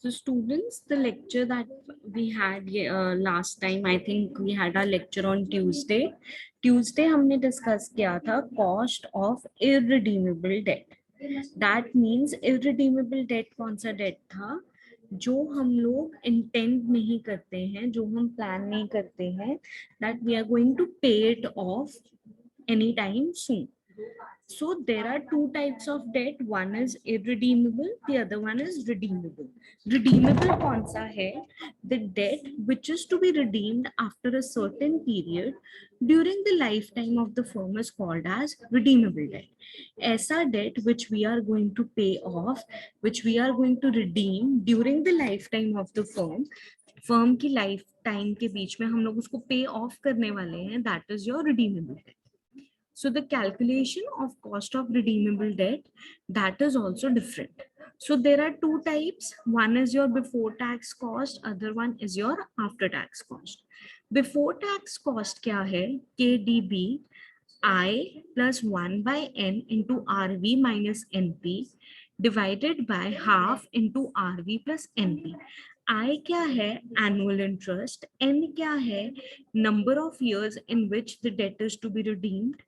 So students, the lecture that we had last time, I think we had our lecture on Tuesday. Tuesday हमने discuss किया था cost of irredeemable debt. That means irredeemable debt कौन सा debt था जो हम लोग intend नहीं करते हैं, जो हम plan नहीं करते हैं, that we are going to pay it off anytime soon. So there are two types of debt. One is irredeemable, the other one is redeemable. Redeemable कौन सा है? The debt which is to be redeemed after a certain period during the lifetime of the firm is called as redeemable debt. ऐसा debt which we are going to pay off, which we are going to redeem during the lifetime of the firm की life time के बीच में हम लोग उसको पे of करने वाले हैं, that is your redeemable debt. So the calculation of cost of redeemable debt, that is also different. So there are two types. One is your before tax cost, other one is your after tax cost. Before tax cost क्या है? KDB I plus 1 by n into RV minus NP divided by half into RV plus NP. I क्या है? Annual interest. N क्या है? Number of years in which the debt is to be redeemed.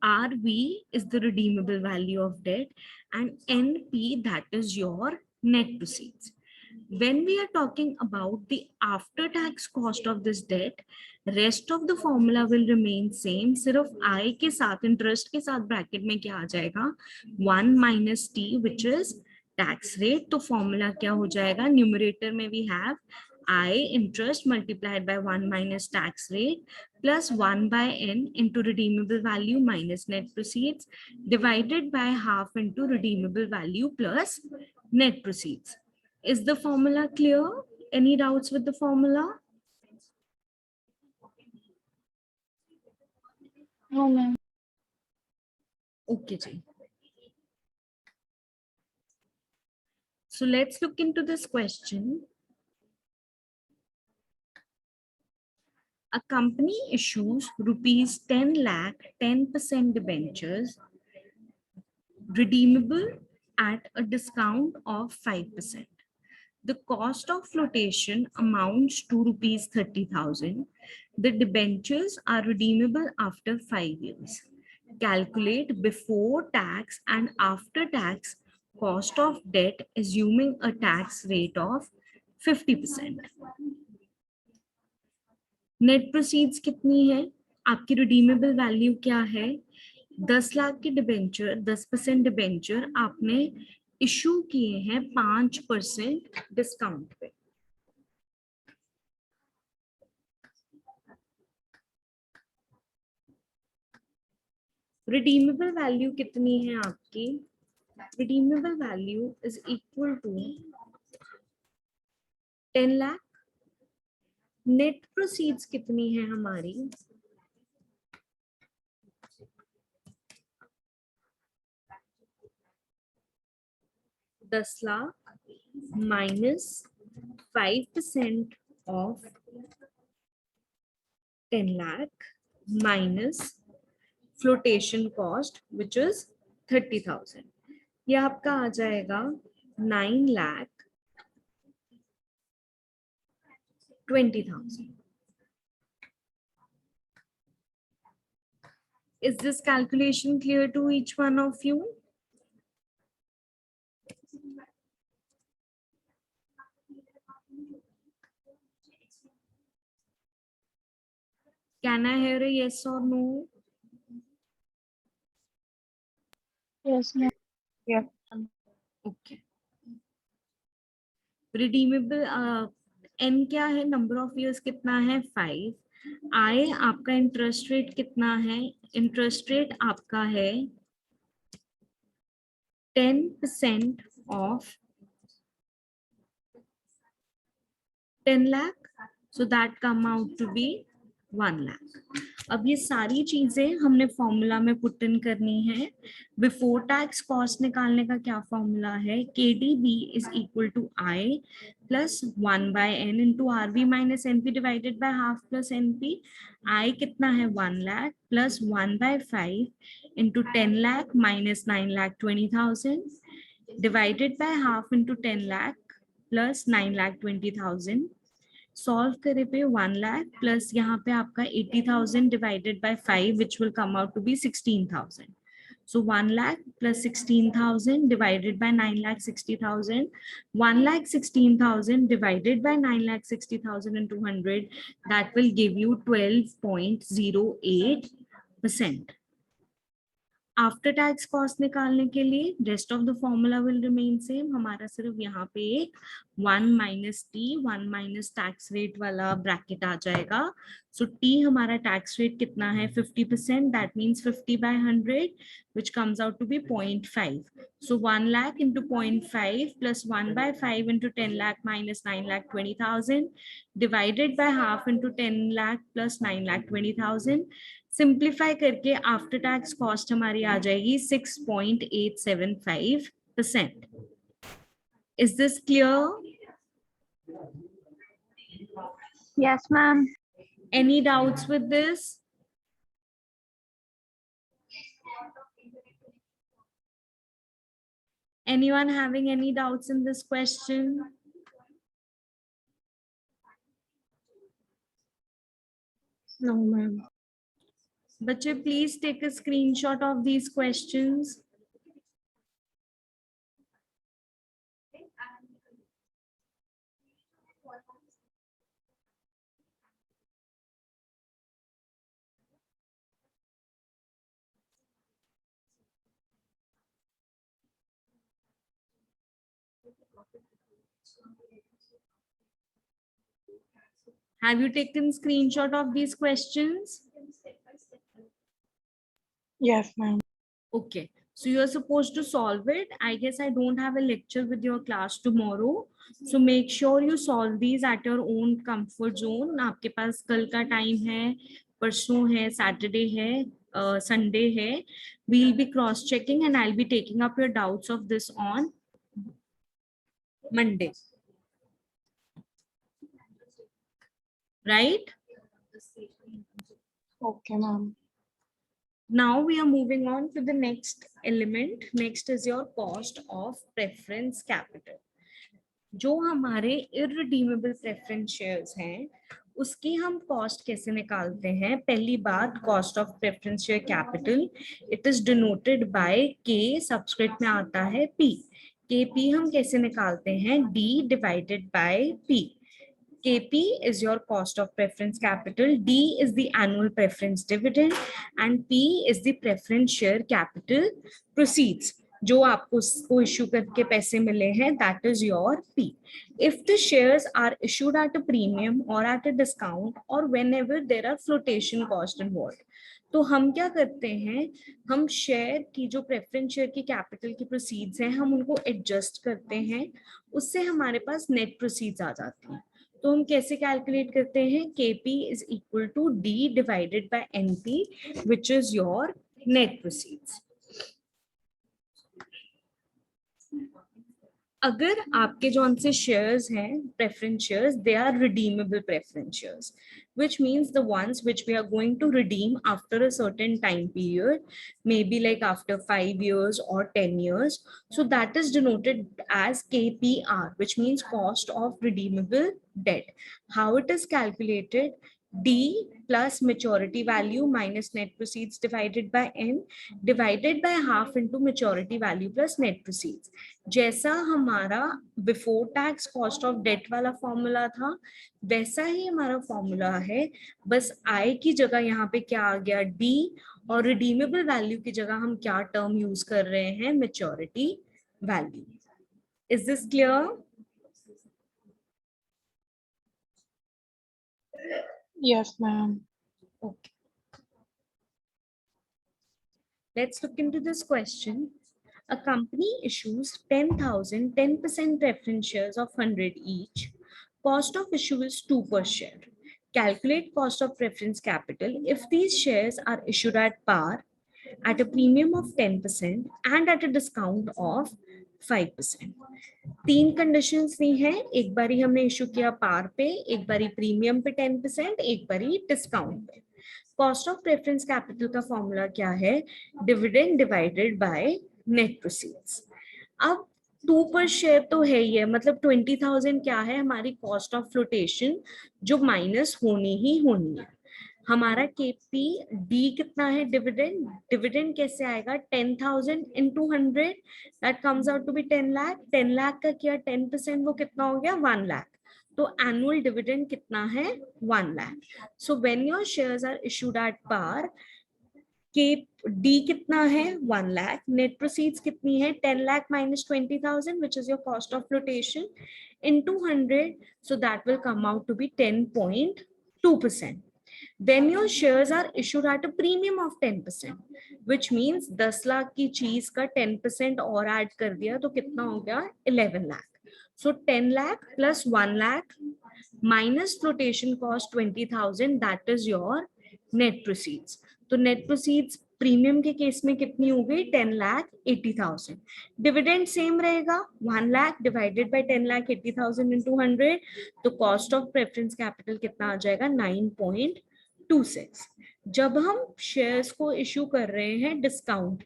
RV is the redeemable value of debt and NP, that is your net proceeds. When we are talking about the after tax cost of this debt, rest of the formula will remain same. सिर्फ I के साथ interest के साथ bracket में क्या आ जाएगा? 1 minus T, which is tax rate. तो formula क्या हो जाएगा? Numerator में we have I interest multiplied by 1 minus tax rate plus 1 by n into redeemable value minus net proceeds divided by half into redeemable value plus net proceeds. Is the formula clear? Any doubts with the formula? No, ma'am. Okay, Ji. So let's look into this question. A company issues rupees 10 lakh 10% debentures redeemable at a discount of 5%. The cost of flotation amounts to rupees 30,000. The debentures are redeemable after 5 years. Calculate before tax and after tax cost of debt assuming a tax rate of 50%. Net proceeds कितनी है? आपकी redeemable value क्या है? 10 लाख के debenture, 10% debenture आपने issue किए हैं 5% discount पे. रिडीमेबल वैल्यू कितनी है आपकी? Redeemable value is equal to 10 lakh. Net proceeds कितनी है हमारी? 10 lakh minus 5% of 10 lakh minus flotation cost which is 30,000. ये आपका आ जाएगा 9,20,000. Is this calculation clear to each one of you? Can I hear a yes or no? Yes, ma'am. Yes. Okay. Redeemable n क्या है? Number of years कितना है? 5. I आपका interest rate कितना है? इंटरेस्ट रेट आपका है 10% of 10 lakh. So that come out to be 1 lakh. अब ये सारी चीजें हमने फॉर्मूला में पुट इन करनी है. बिफोर टैक्स कॉस्ट निकालने का क्या फॉर्मूला है? KDB is equal to I plus 1 by n into RV minus NP divided by half plus NP. I कितना है? 1 lakh plus 1 by 5 into 10 lakh minus 9,20,000. divided by half into 10 lakh plus 9,20,000. Solve करे पे 1 lakh plus यहाँ पे आपका 80,000 divided by 5 which will come out to be 16,000. So 1 lakh plus 16,000 divided by 9 lakh 60,000. 1 lakh 16,000 divided by 9 lakh 60,000 and 200. That will give you 12.08%. After tax cost निकालने के लिए rest of the formula will remain same. हमारा सिर्फ यहाँ पे एक 1 minus T 1 minus tax rate वाला bracket आ जाएगा. सो टी हमारा टैक्स रेट कितना है 50%. That means 50 by 100 which comes out to be 0.5. So 1 lakh into 0.5 plus 1 by 5 into 10 lakh minus 9,20,000 divided by half into 10 lakh plus 9,20,000. Simplify करके after tax cost हमारी आ जाएगी 6.875%. Is this clear? Yes, ma'am. Any doubts with this? Anyone having any doubts in this question? No, ma'am. बच्चे please take a screenshot of these questions. Have you taken screenshot of these questions? Yes, ma'am. Okay, so you're supposed to solve it. I guess I don't have a lecture with your class tomorrow. So make sure you solve these at your own comfort zone. आपके पास कल का time है, परसों है, Saturday है, Sunday है. We'll be cross checking and I'll be taking up your doubts of this on Monday. Right? Okay, ma'am. Now we are moving on to the next element. Next is your cost of preference capital. जो हमारे irredeemable preference shares हैं, उसकी हम cost कैसे निकालते हैं? पहली बात, cost of preference share capital, it is denoted by के, सब्सक्रिप्ट में आता है पी. के पी हम कैसे निकालते हैं? D divided by P. KP is your cost of preference capital, D is the annual preference dividend, and P is the preference share capital proceeds. जो आपको इश्यू करके पैसे मिले हैं, that is your P. If the shares are issued at a premium or at a discount or whenever there are flotation cost involved, तो हम क्या करते हैं? हम शेयर की जो प्रेफरेंस शेयर की कैपिटल की प्रोसीड्स हैं, हम उनको एडजस्ट करते हैं, उससे हमारे पास नेट प्रोसीड्स आ जाती हैं. तो हम कैसे कैलकुलेट करते हैं? KP is equal to D divided by NP, which is your net proceeds. अगर आपके जो उनसे शेयर्स हैं, preference shares, they are redeemable preference shares, which means the ones which we are going to redeem after a certain time period, maybe like after 5 years or 10 years. So that is denoted as KPR, which means cost of redeemable debt. How it is calculated? D plus maturity value minus net proceeds divided by N divided by half into maturity value plus net proceeds. जैसा हमारा before tax cost of debt वाला formula था, वैसा ही हमारा formula है. बस आई की जगह यहाँ पे क्या आ गया? डी. और रिडीमेबल वैल्यू की जगह हम क्या टर्म यूज कर रहे हैं? Maturity value. Is this clear? Yes, ma'am. Okay. Let's look into this question. A company issues 10,000 10% preference shares of 100 each. Cost of issue is 2 per share. Calculate cost of preference capital if these shares are issued at par, at a premium of 10% and at a discount of 5%. 3 conditions दी हैं. एक बारी हमने issue किया पार पे, एक बारी premium पे 10%, एक बारी डिस्काउंट पे. कॉस्ट ऑफ प्रेफरेंस कैपिटल का फॉर्मूला क्या है? Dividend divided by net proceeds. अब 2 पर शेयर तो है ही है, मतलब 20,000 क्या है हमारी कॉस्ट ऑफ फ्लोटेशन, जो माइनस होनी ही होनी है। हमारा केपी डी कितना है, डिविडेंड, डिविडेंड कैसे आएगा, 10,000 into 100, that comes out to be 10 lakh. 10 lakh का किया 10%, वो कितना हो गया 1 लाख। तो एनुअल डिविडेंड कितना है 1 lakh. So when your shares are issued at par, K D कितना है 1 लाख, नेट प्रोसीड्स कितनी है 10 lakh minus 20,000 which is your cost of flotation into 100, so that will come out to be 10.2%. Then your shares are issued at a premium of 10%, which means 10 lakh की चीज का 10% और add कर दिया तो कितना हो गया 11 lakh. So 10 lakh plus 1 lakh minus flotation cost 20,000, that is your net proceeds. तो net proceeds प्रीमियम के केस में कितनी हो गई 10,80,000. डिविडेंड सेम रहेगा 1 लाख डिवाइडेड बाय 10,80,000 इंटू 100, तो कॉस्ट ऑफ प्रेफरेंस कैपिटल कितना आ जाएगा 9.26. जब हम शेयर्स को इशू कर रहे हैं डिस्काउंट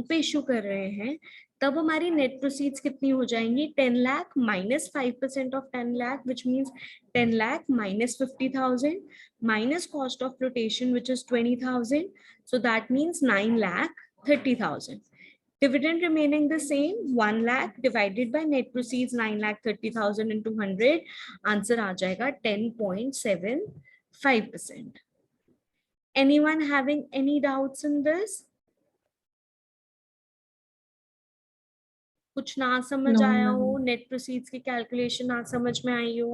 पे इशू कर रहे हैं, तब हमारी नेट प्रोसीड्स कितनी हो जाएंगी 10 lakh minus 5% of 10 lakh, which means 10 lakh minus 50,000 minus cost of flotation, which is 20,000, so that means 9,30,000. Dividend remaining the same, 1 lakh divided by net proceeds 9,30,000 into 100, answer आ जाएगा 10.75%. Anyone having any doubts in this? कुछ ना समझ No, आया हो, ma'am. Net proceeds की calculation ना समझ में आई हो?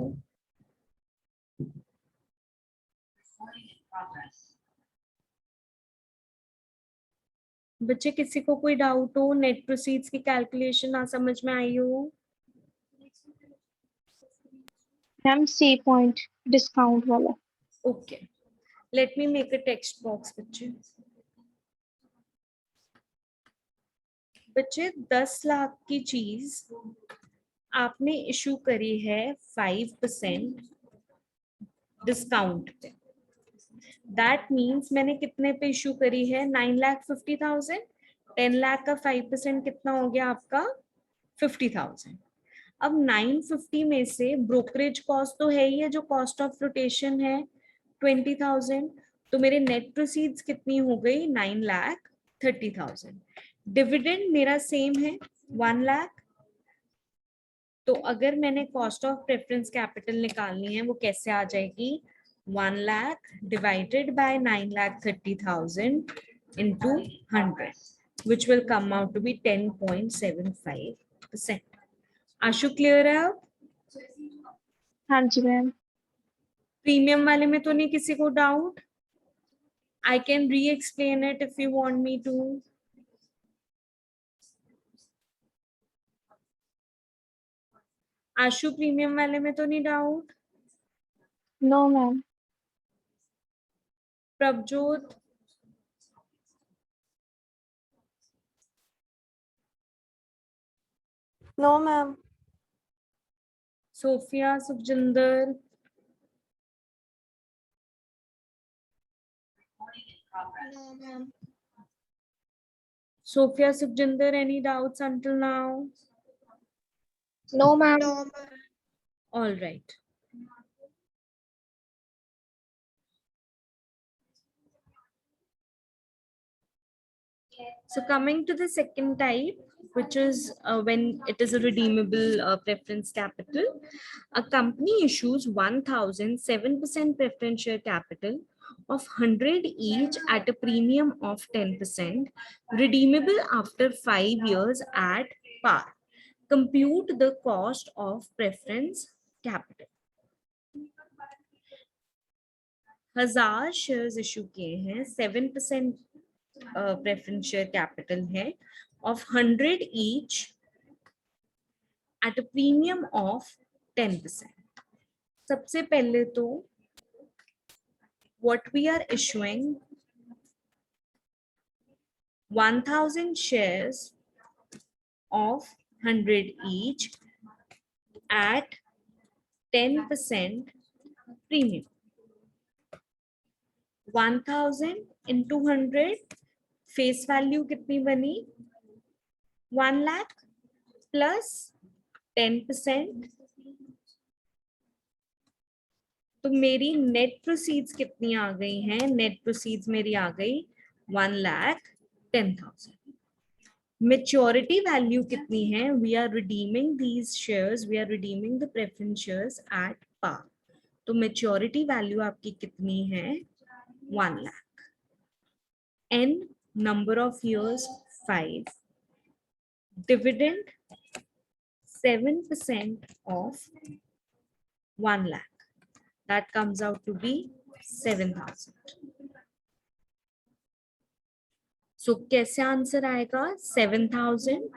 बच्चे किसी को कोई डाउट हो, नेट प्रोसीड्स की कैलकुलेशन ना समझ में आई हो? मैम सी पॉइंट डिस्काउंट वाला। Okay, let me make a text box बच्चे. बच्चे 10 लाख की चीज आपने इशू करी है 5% डिस्काउंट पे. दैट मीन्स मैंने कितने पे इशू करी है 9,50,000. 10 लाख का 5% कितना हो गया आपका 50,000. अब 950 में से ब्रोकरेज कॉस्ट तो है ही है, जो कॉस्ट ऑफ फ्लोटेशन है 20,000, तो मेरे नेट प्रोसीड्स कितनी हो गई 9,30,000. डिविडेंड मेरा सेम है 1 लाख. तो अगर मैंने कॉस्ट ऑफ प्रेफरेंस कैपिटल निकालनी है वो कैसे आ जाएगी 1 lakh divided by 9,30,000 into 100, which will come out to be 10.75%. Ashu clear है अब? हाँ जी मैम। प्रीमियम वाले में तो नहीं किसी को doubt? I can re explain it if you want me to. Ashu premium वाले में तो नहीं doubt? No ma'am. Prabhjot, no ma'am. Sophia, Sukhjinder, No ma'am. Sophia, Sukhjinder, any doubts until now? No ma'am. No ma'am. All right. So coming to the second type, which is when it is a redeemable preference capital, a company issues 1,007% preference share capital of 100 each at a premium of 10%, redeemable after 5 years at par. Compute the cost of preference capital. 1,000 shares issue किए हैं, 7% preference share capital है of 100 each at a premium of 10%. सबसे पहले तो what we are issuing 1,000 shares of 100 each at 10% premium. 1,000 into 100 face value कितनी बनी 1 lakh plus 10%, तो मेरी नेट प्रोसीड्स कितनी आ गई हैं? नेट प्रोसीड्स मेरी आ गई 1,10,000। मेच्योरिटी वैल्यू कितनी है? We are redeeming these shares, we are redeeming the preference shares at par. तो मेच्योरिटी वैल्यू आपकी कितनी है? 1 lakh. n number of years 5, dividend 7% of 1 lakh, that comes out to be 7,000. So कैसे answer आएगा? 7,000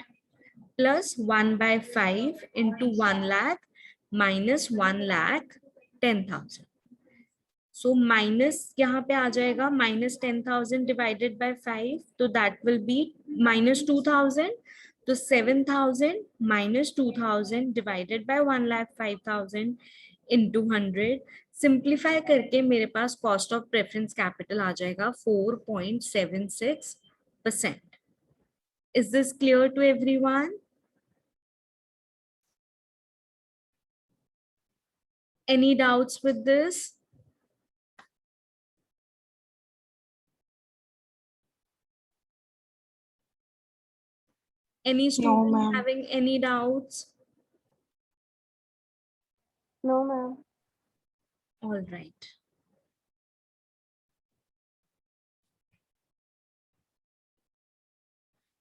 plus 1/5 into 1 lakh minus 1 lakh 10,000. So minus यहाँ पे आ जाएगा minus 10,000 divided by 5, तो that will be minus 2,000. तो 7,000 minus 2,000 divided by 1,05,000 into 100. Simplify करके मेरे पास cost of preference capital आ जाएगा 4.76%. Is this clear to everyone? Any doubts with this? Any student ma'am. having any doubts? No, ma'am. All right.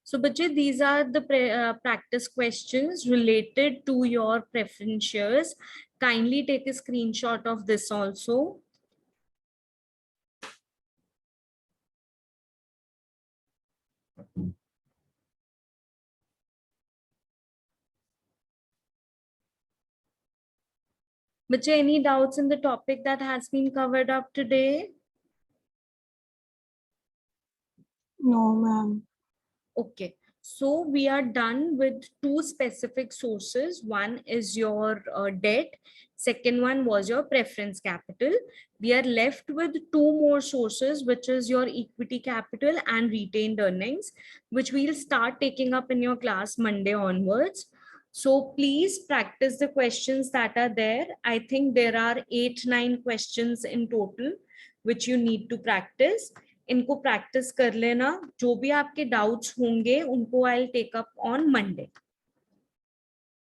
So, Bache, these are the practice questions related to your preference shares. Kindly take a screenshot of this also. Bache, any doubts in the topic that has been covered up today? No, ma'am. Okay, so we are done with two specific sources. One is your debt. Second one was your preference capital. We are left with two more sources, which is your equity capital and retained earnings, which we'll start taking up in your class Monday onwards. So please practice the questions that are there. I think there are 8-9 questions in total, which you need to practice. इनको practice कर लेना. जो भी आपके doubts होंगे उनको I will take up on Monday,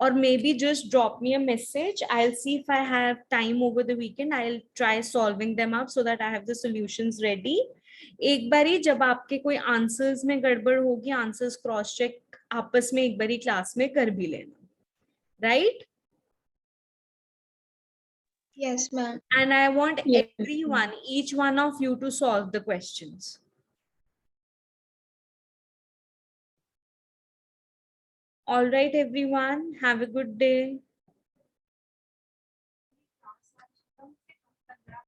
or maybe just drop me a message. I'll see if I have time over the weekend. I'll try solving them up so that I have the solutions ready. एक बारी जब आपके कोई answers में गड़बड़ होगी, answers cross check आपस में एक बारी क्लास में कर भी लेना, right? Yes, ma'am. And I want Yes, everyone, each one of you to solve the questions. All right, everyone. Have a good day.